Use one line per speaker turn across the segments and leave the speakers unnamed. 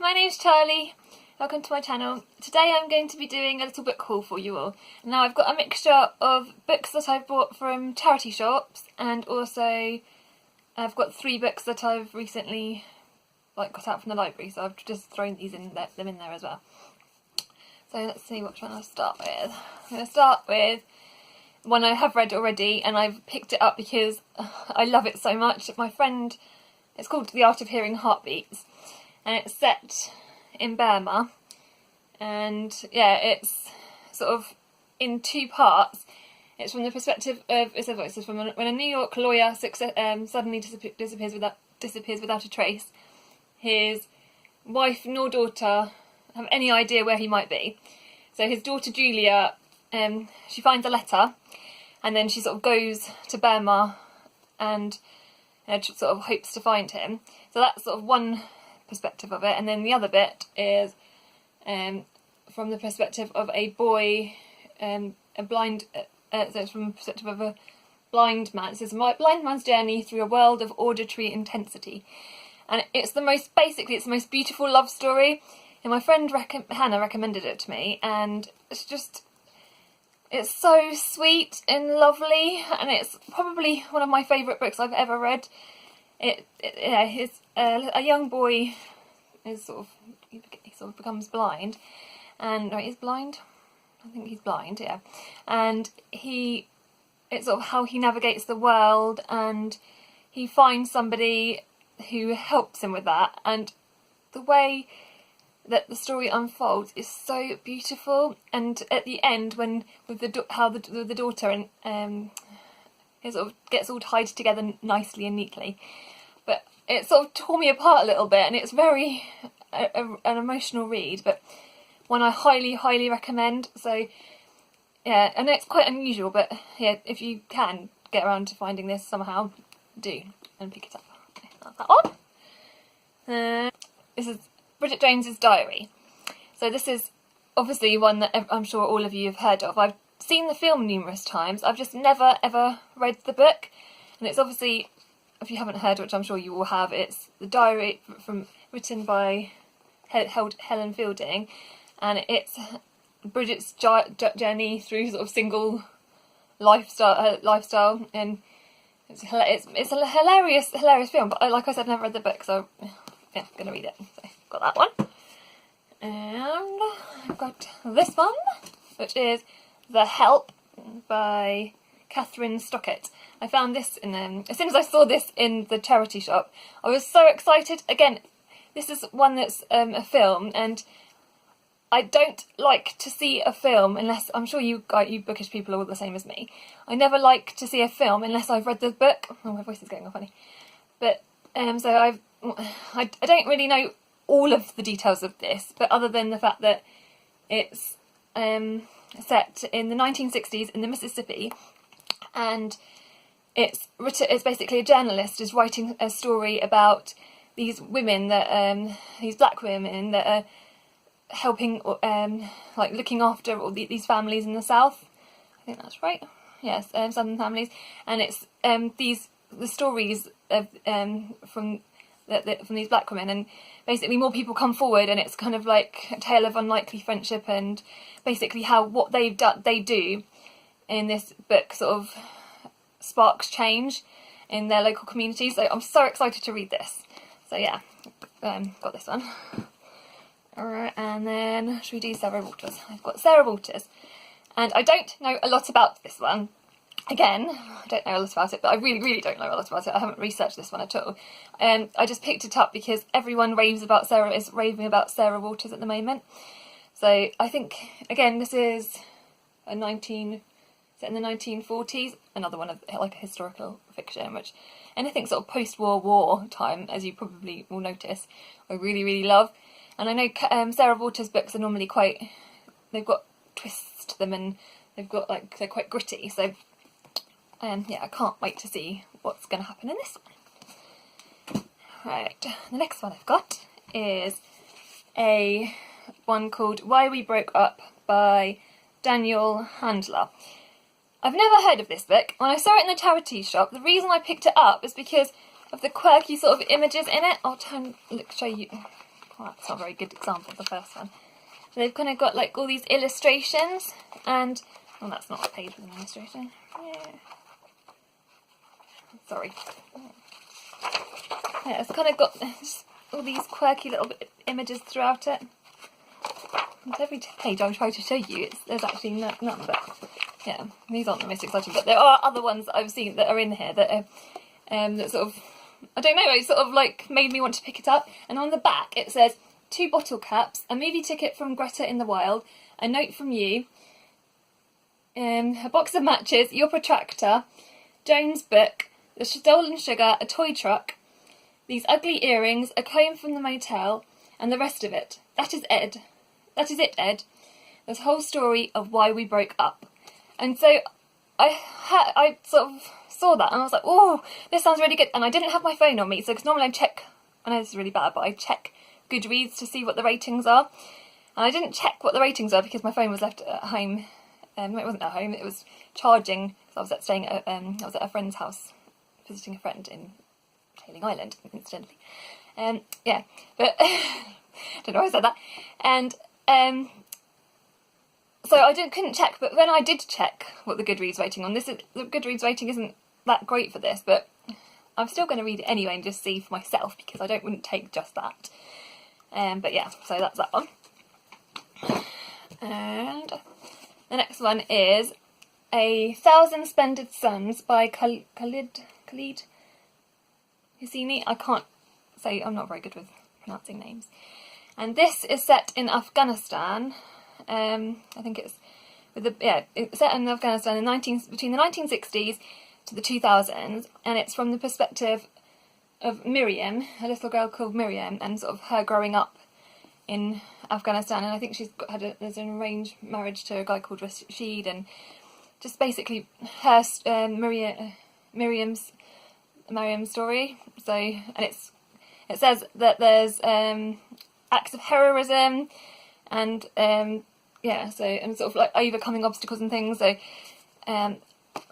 my name's Charlie. Welcome to my channel. Today I'm going to be doing a little book haul for you all. Now I've got a mixture of books that I've bought from charity shops, and also I've got 3 books that I've recently got out from the library, so I've just thrown them in there as well. So let's see which one I'll start with. I'm going to start with one I have read already, and I've picked it up because I love it so much. It's called The Art of Hearing Heartbeats, and it's set in Burma, and yeah, it's sort of in 2 parts. It's from the perspective of when a New York lawyer suddenly disappears without a trace. His wife nor daughter have any idea where he might be. So his daughter Julia, she finds a letter, and then she sort of goes to Burma and sort of hopes to find him. So that's sort of one perspective of it, and then the other bit is from the perspective of a boy, so it's from the perspective of a blind man. It says, "My blind man's journey through a world of auditory intensity," and it's the most beautiful love story. And my friend Hannah recommended it to me, and it's so sweet and lovely, and it's probably one of my favourite books I've ever read. It's a young boy is he becomes blind, and he's blind. I think he's blind, yeah. And it's sort of how he navigates the world, and he finds somebody who helps him with that, and the way that the story unfolds is so beautiful. And at the end, when the daughter and it sort of gets all tied together nicely and neatly, but it sort of tore me apart a little bit, and it's very an emotional read, but one I highly recommend. So yeah, and it's quite unusual, but yeah, if you can get around to finding this somehow, do and pick it up. That's that one. This is Bridget Jones's Diary. So this is obviously one that I'm sure all of you have heard of. I've seen the film numerous times. I've just never ever read the book, and it's obviously, if you haven't heard, which I'm sure you all have, it's the diary written by Helen Fielding, and it's Bridget's journey through sort of single lifestyle, and it's a hilarious film. But like I said, I've never read the book, so yeah, I'm gonna read it. So got that one, and I've got this one, which is The Help by Catherine Stockett. I found this as soon as I saw this in the charity shop, I was so excited. Again, this is one that's a film, and I don't like to see a film unless, I'm sure you bookish people are all the same as me. I never like to see a film unless I've read the book. Oh, my voice is getting all funny. But so I don't really know all of the details of this, but other than the fact that it's set in the 1960s in the Mississippi, and it's basically a journalist is writing a story about these women these black women that are helping, looking after all these families in the South. I think that's right. Yes, Southern families, and it's the stories of from these black women, and basically more people come forward, and it's kind of like a tale of unlikely friendship, and basically how what they do in this book sort of sparks change in their local communities. So I'm so excited to read this. So yeah, got this one. Alright, and then should we do Sarah Waters? I've got Sarah Waters, and I don't know a lot about this one. Again, I don't know a lot about it, but I really don't know a lot about it. I haven't researched this one at all. I just picked it up because everyone is raving about Sarah Waters at the moment. So I think, again, this is set in the 1940s. Another one of like a historical fiction, which anything sort of post-war time, as you probably will notice, I really love. And I know Sarah Waters' books are normally they've got twists to them, and they've got they're quite gritty. So yeah, I can't wait to see what's going to happen in this one. Right, the next one I've got is a one called Why We Broke Up by Daniel Handler. I've never heard of this book. When I saw it in the charity shop, the reason I picked it up is because of the quirky sort of images in it. I'll show you. well, that's not a very good example, the first one. They've kind of got like all these illustrations, and well, that's not a page with an illustration. Yeah. Sorry. Yeah, it's kind of got all these quirky little images throughout it. And every page I'll try to show you, there's actually none, but yeah, these aren't the most exciting. But there are other ones that I've seen that are in here that are that sort of, I don't know, it sort of like made me want to pick it up. And on the back it says 2 bottle caps, a movie ticket from Greta in the Wild, a note from you, a box of matches, your protractor, Joan's book, the stolen sugar, a toy truck, these ugly earrings, a comb from the motel, and the rest of it. That is Ed. That is it, Ed. This whole story of why we broke up. And so I sort of saw that and I was like, oh, this sounds really good. And I didn't have my phone on me, so because normally I check, I know this is really bad, but I check Goodreads to see what the ratings are. And I didn't check what the ratings are because my phone was left at home. It wasn't at home, it was charging. So I was I was at a friend's house, visiting a friend in Tailing Island, incidentally. Yeah, but I don't know why I said that. And so I couldn't check, but when I did check what the Goodreads rating on this is, the Goodreads rating isn't that great for this, but I'm still going to read it anyway and just see for myself because I wouldn't take just that. But yeah, so that's that one. And the next one is A Thousand Splendid Suns by Khalid Hosseini. I can't say, I'm not very good with pronouncing names. And this is set in Afghanistan. I think it's it's set in Afghanistan between the 1960s to the 2000s, and it's from the perspective of Miriam, a little girl called Miriam, and sort of her growing up in Afghanistan. And I think there's an arranged marriage to a guy called Rashid, and just basically her Miriam's story. So, and it says that there's acts of heroism and and sort of like overcoming obstacles and things. So yeah,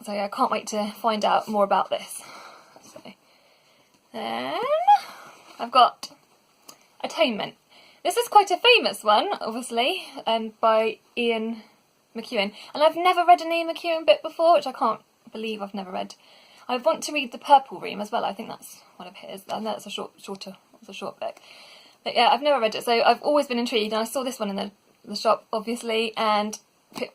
I can't wait to find out more about this. So then I've got Atonement. This is quite a famous one, obviously, by Ian McEwan. And I've never read an Ian McEwan book before, which I can't believe I've never read. I want to read The Purple Room as well. I think that's one of his. I know it's a short book. But yeah, I've never read it, so I've always been intrigued. And I saw this one in the shop, obviously, and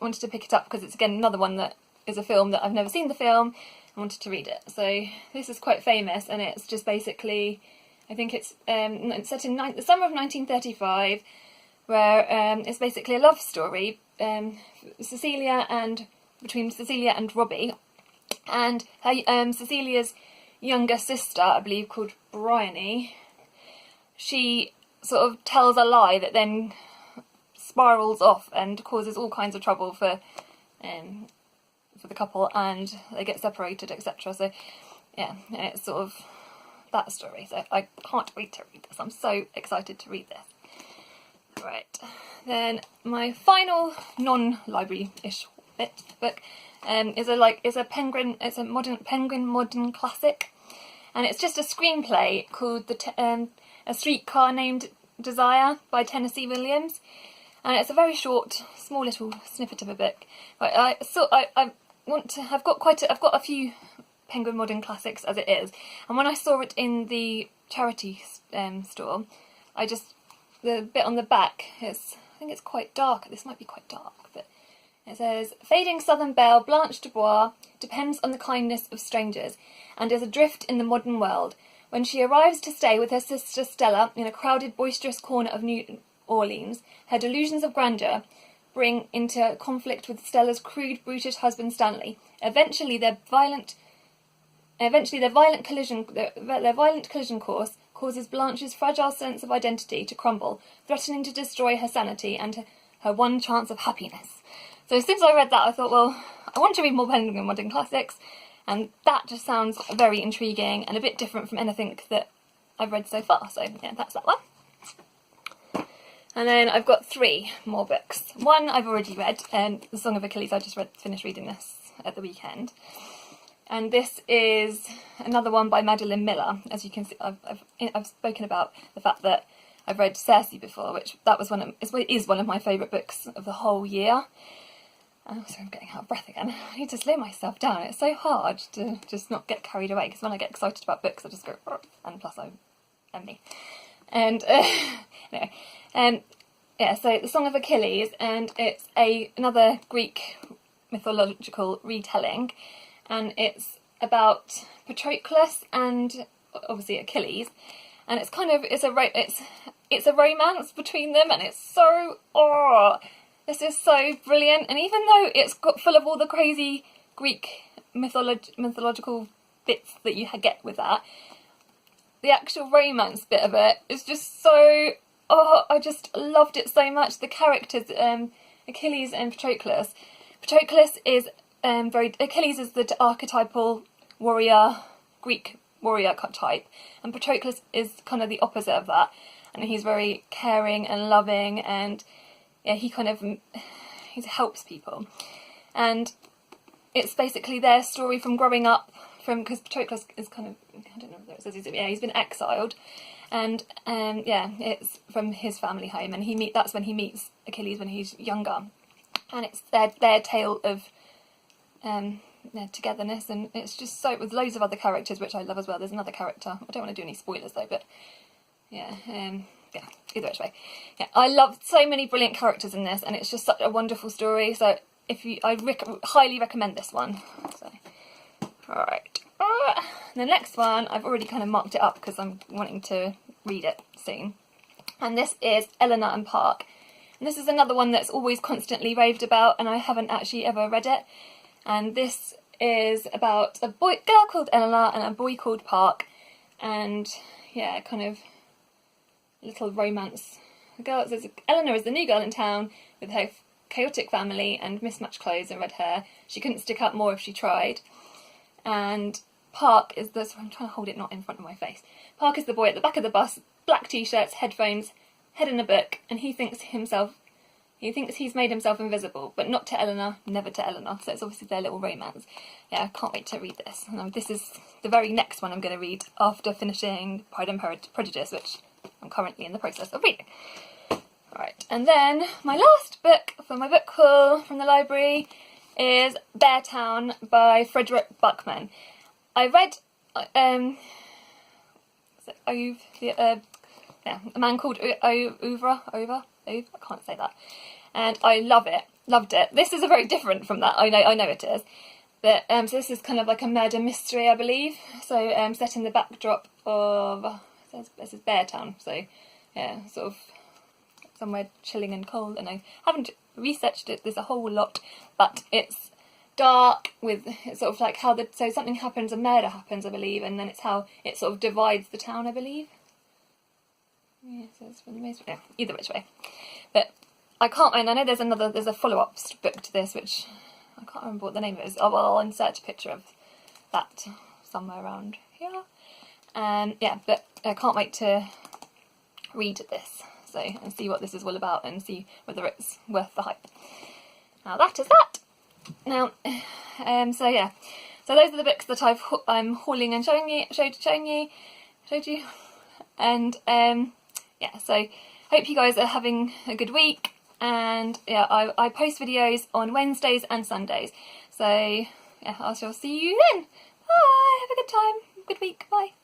wanted to pick it up because it's, again, another one that is a film that I've never seen the film and wanted to read it. So this is quite famous, and it's just basically, I think it's set in the summer of 1935, where it's basically a love story between Cecilia and Robbie, and her, Cecilia's younger sister, I believe, called Bryony. She sort of tells a lie that then spirals off and causes all kinds of trouble for the couple, and they get separated, etc. So yeah, it's sort of that story. So I can't wait to read this. I'm so excited to read this. Right, then my final non-library-ish book is a Penguin. It's a Penguin modern classic, and it's just a screenplay called A Streetcar Named Desire by Tennessee Williams, and it's a very short, small little snippet of a book. But I've got a few Penguin modern classics as it is, and when I saw it in the charity store, the bit on the back I think it's quite dark. This might be quite dark, but it says, "Fading Southern belle Blanche Dubois depends on the kindness of strangers, and is adrift in the modern world. When she arrives to stay with her sister Stella in a crowded, boisterous corner of New Orleans, her delusions of grandeur bring into conflict with Stella's crude, brutish husband Stanley. Eventually, their violent collision course causes Blanche's fragile sense of identity to crumble, threatening to destroy her sanity and her one chance of happiness." So as soon as I read that, I thought, well, I want to read more Penguin modern classics, and that just sounds very intriguing and a bit different from anything that I've read so far. So yeah, that's that one. And then I've got 3 more books. One I've already read, The Song of Achilles. I just finished reading this at the weekend. And this is another one by Madeline Miller. As you can see, I've spoken about the fact that I've read Circe before, which that was is one of my favourite books of the whole year. Oh, sorry, I'm getting out of breath again. I need to slow myself down. It's so hard to just not get carried away, because when I get excited about books, I just go, and plus I'm me. And anyway, yeah, so the Song of Achilles, and it's another Greek mythological retelling, and it's about Patroclus and obviously Achilles, and it's kind of it's a romance between them, and it's so this is so brilliant. And even though it's got full of all the crazy Greek mythological bits that you get with that, the actual romance bit of it is just so I just loved it so much. The characters, Achilles and Patroclus. Patroclus is Achilles is the archetypal warrior, Greek warrior type, and Patroclus is kind of the opposite of that. And he's very caring and loving, and yeah, he helps people. And it's basically their story from growing up, because Patroclus is kind of, I don't know what it says, he's been exiled, and yeah, it's from his family home, and that's when he meets Achilles when he's younger, and it's their tale of their togetherness, and it's just so, with loads of other characters which I love as well. There's another character, I don't want to do any spoilers though, but yeah, either which way. Yeah, I love so many brilliant characters in this, and it's just such a wonderful story. So I highly recommend this one. So, alright. The next one, I've already kind of marked it up because I'm wanting to read it soon. And this is Eleanor and Park. And this is another one that's always constantly raved about, and I haven't actually ever read it. And this is about a girl called Eleanor and a boy called Park. And yeah, kind of little romance. Eleanor is the new girl in town with her chaotic family and mismatched clothes and red hair. She couldn't stick out more if she tried. And Park is the... So I'm trying to hold it not in front of my face. Park is the boy at the back of the bus, black t-shirts, headphones, head in a book, and he thinks he's made himself invisible, but not to Eleanor, never to Eleanor. So it's obviously their little romance. Yeah, I can't wait to read this. And this is the very next one I'm going to read after finishing Pride and Prejudice, which I'm currently in the process of reading. Alright, and then my last book for my book haul from the library is Beartown by Frederick Buckman. I read a man called Ova, I can't say that, and I loved it. This is a very different from that. I know it is, but so this is kind of like a murder mystery, I believe. So set in the backdrop of this is Beartown. So yeah, sort of somewhere chilling and cold. And I haven't researched this a whole lot, but it's dark with it's sort of like how so something happens, a murder happens, I believe, and then it's how it sort of divides the town, I believe. Yeah, so it's for the most, yeah, either which way. But I know there's a follow-up book to this, which I can't remember what the name is. Oh, well, I'll insert a picture of that somewhere around here. Yeah, but I can't wait to read this, and see what this is all about, and see whether it's worth the hype. Now that is that. Now, so yeah, so those are the books that I'm hauling and showed you, and yeah, so hope you guys are having a good week, and yeah, I post videos on Wednesdays and Sundays, so yeah, I shall see you then. Bye, have a good time, good week, bye.